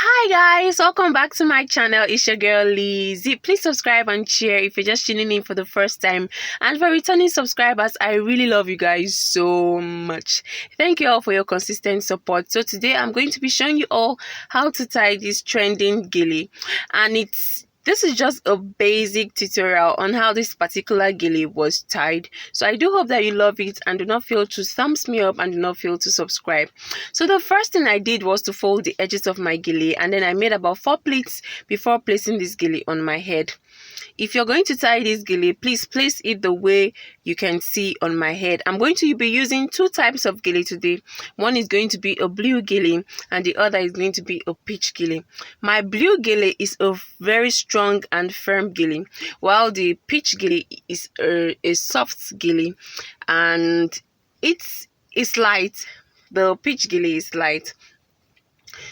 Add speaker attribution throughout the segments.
Speaker 1: Hi guys, welcome back to my channel. It's your girl Lizzie. Please subscribe and share if you're just tuning in for the first time, and for returning subscribers, I really love you guys so much. Thank you all for your consistent support. So today I'm going to be showing you all how to tie this trending gele, and this is just a basic tutorial on how this particular gele was tied. So I do hope that you love it, and do not fail to thumbs me up, and do not fail to subscribe. So the first thing I did was to fold the edges of my gele, and then I made about 4 pleats before placing this gele on my head. If you're going to tie this gele, please place it the way you can see on my head. I'm going to be using two types of gele today. One is going to be a blue gele, and the other is going to be a peach gele. My blue gele is a very strong and firm gele, while the peach gele is a soft gele, and it's light. The peach gele is light.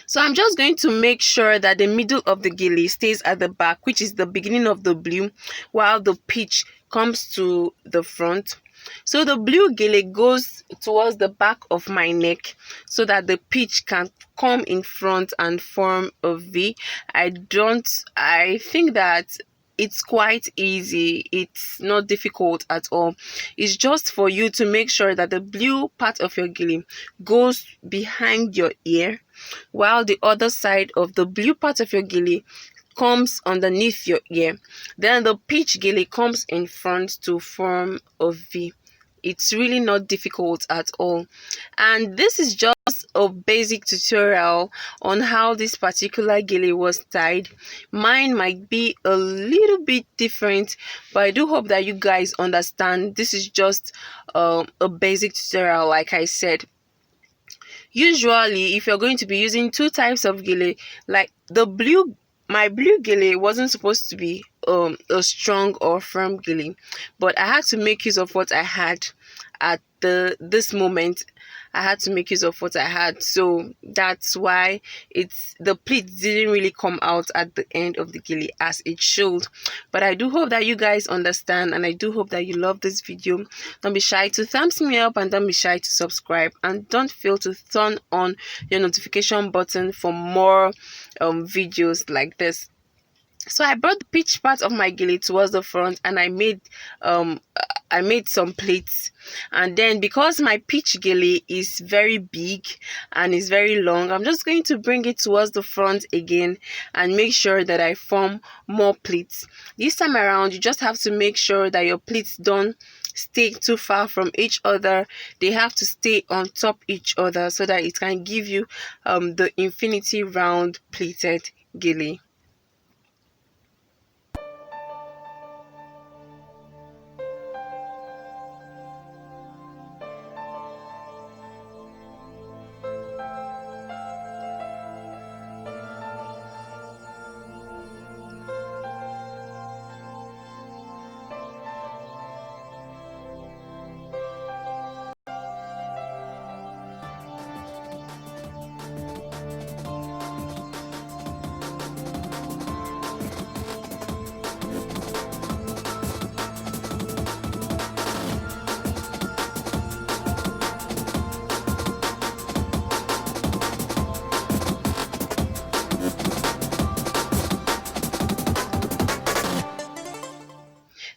Speaker 1: So I'm just going to make sure that the middle of the gele stays at the back, which is the beginning of the blue, while the peach comes to the front. So the blue gele goes towards the back of my neck so that the peach can come in front and form a V. I think that it's quite easy. It's not difficult at all. It's just for you to make sure that the blue part of your gele goes behind your ear, while the other side of the blue part of your gele comes underneath your ear. Then the peach gele comes in front to form a V. It's really not difficult at all. And this is just a basic tutorial on how this particular gele was tied. Mine might be a little bit different, but I do hope that you guys understand. This is just a basic tutorial, like I said. Usually, if you're going to be using two types of gele, like my blue gele wasn't supposed to be a strong or firm gele, but I had to make use of what I had at this moment. I had to make use of what I had, so that's why the pleats didn't really come out at the end of the gele as it should. But I do hope that you guys understand, and I do hope that you love this video. Don't be shy to thumbs me up, and don't be shy to subscribe, and don't fail to turn on your notification button for more videos like this. So I brought the peach part of my gele towards the front, and I made some pleats. And then, because my peach gele is very big and is very long, I'm just going to bring it towards the front again and make sure that I form more pleats. This time around, you just have to make sure that your pleats don't stay too far from each other. They have to stay on top each other so that it can give you the infinity round pleated gele.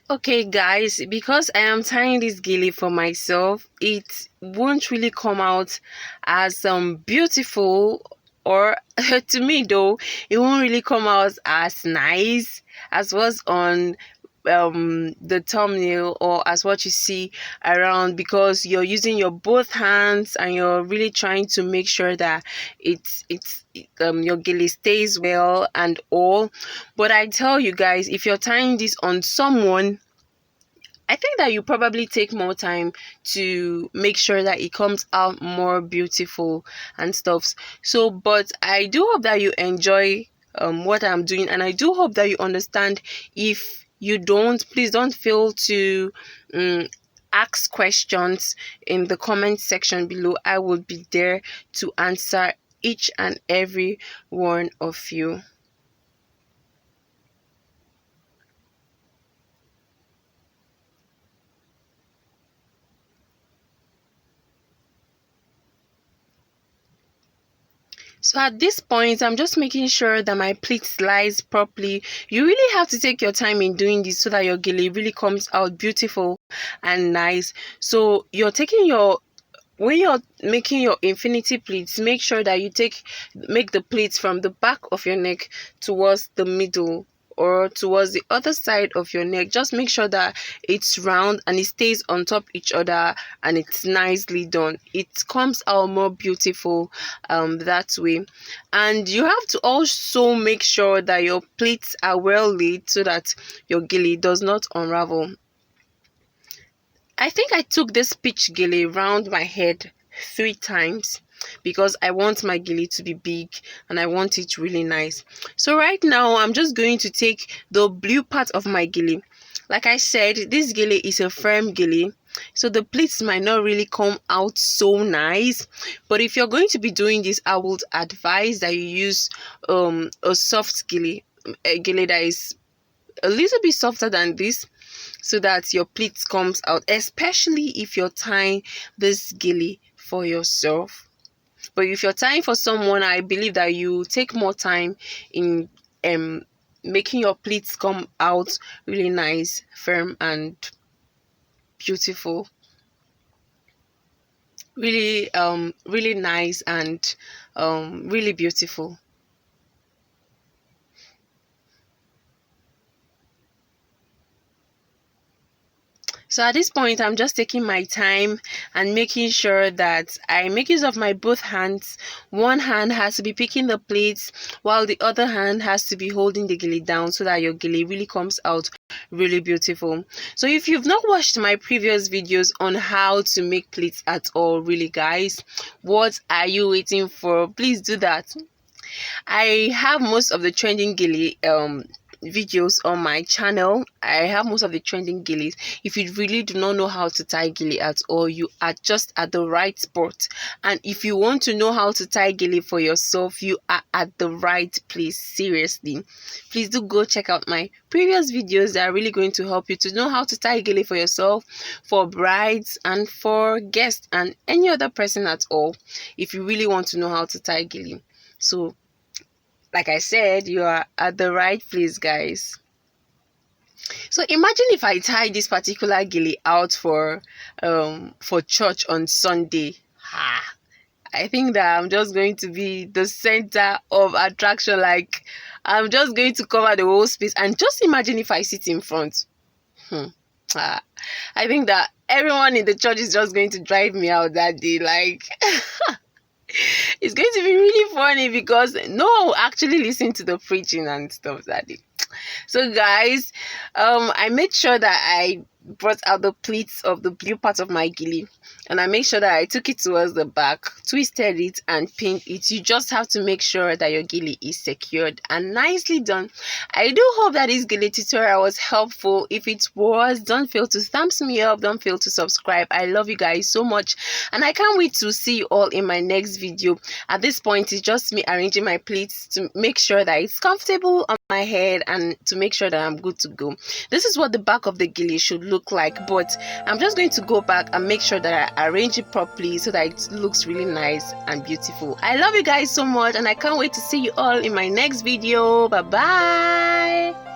Speaker 1: Okay guys, because I am tying this gele for myself, it won't really come out as beautiful, or to me though, it won't really come out as nice as was on the thumbnail, or as what you see around, because you're using your both hands and you're really trying to make sure that your gele stays well and all. But I tell you guys, if you're tying this on someone, I think that you probably take more time to make sure that it comes out more beautiful and stuff. So, but I do hope that you enjoy what I'm doing, and I do hope that you understand. If you don't, please don't fail to ask questions in the comment section below. I will be there to answer each and every one of you. So at this point, I'm just making sure that my pleat lies properly. You really have to take your time in doing this so that your gele really comes out beautiful and nice. So you're taking your when you're making your infinity pleats, make sure that you make the pleats from the back of your neck towards the middle or towards the other side of your neck. Just make sure that it's round and it stays on top each other and it's nicely done. It comes out more beautiful that way. And you have to also make sure that your pleats are well laid so that your gele does not unravel. I think I took this peach gele around my head 3 times because I want my gele to be big and I want it really nice. So right now I'm just going to take the blue part of my gele. Like I said, this gele is a firm gele, so the pleats might not really come out so nice. But if you're going to be doing this, I would advise that you use a soft gele, a gele that is a little bit softer than this, so that your pleats comes out, especially if you're tying this gele for yourself. But if you're tying for someone, I believe that you take more time in making your pleats come out really nice, firm and beautiful. Really nice and really beautiful. So at this point, I'm just taking my time and making sure that I make use of my both hands. One hand has to be picking the plates, while the other hand has to be holding the gele down so that your gele really comes out really beautiful. So if you've not watched my previous videos on how to make plates at all, really guys, what are you waiting for? Please do that. I have most of the trending gele videos on my channel. I have most of the trending geles. If you really do not know how to tie gele at all, you are just at the right spot. And if you want to know how to tie gele for yourself, you are at the right place. Seriously, please do go check out my previous videos that are really going to help you to know how to tie gele for yourself, for brides and for guests and any other person at all, if you really want to know how to tie gele. So like I said, you are at the right place, guys. So imagine if I tie this particular gele out for church on Sunday. I think that I'm just going to be the center of attraction. Like, I'm just going to cover the whole space. And just imagine if I sit in front. I think that everyone in the church is just going to drive me out that day. Like, it's going to be really funny because no one will actually listen to the preaching and stuff that day. So guys, I made sure that I brought out the pleats of the blue part of my gele, and I made sure that I took it towards the back, twisted it and pinned it. You just have to make sure that your gele is secured and nicely done. I do hope that this gele tutorial was helpful. If it was, don't fail to thumbs me up, don't fail to subscribe. I love you guys so much and I can't wait to see you all in my next video. At this point, it's just me arranging my pleats to make sure that it's comfortable on my head and to make sure that I'm good to go. This is what the back of the gele should look like, but I'm just going to go back and make sure that I arrange it properly so that it looks really nice and beautiful. I love you guys so much and I can't wait to see you all in my next video. Bye bye.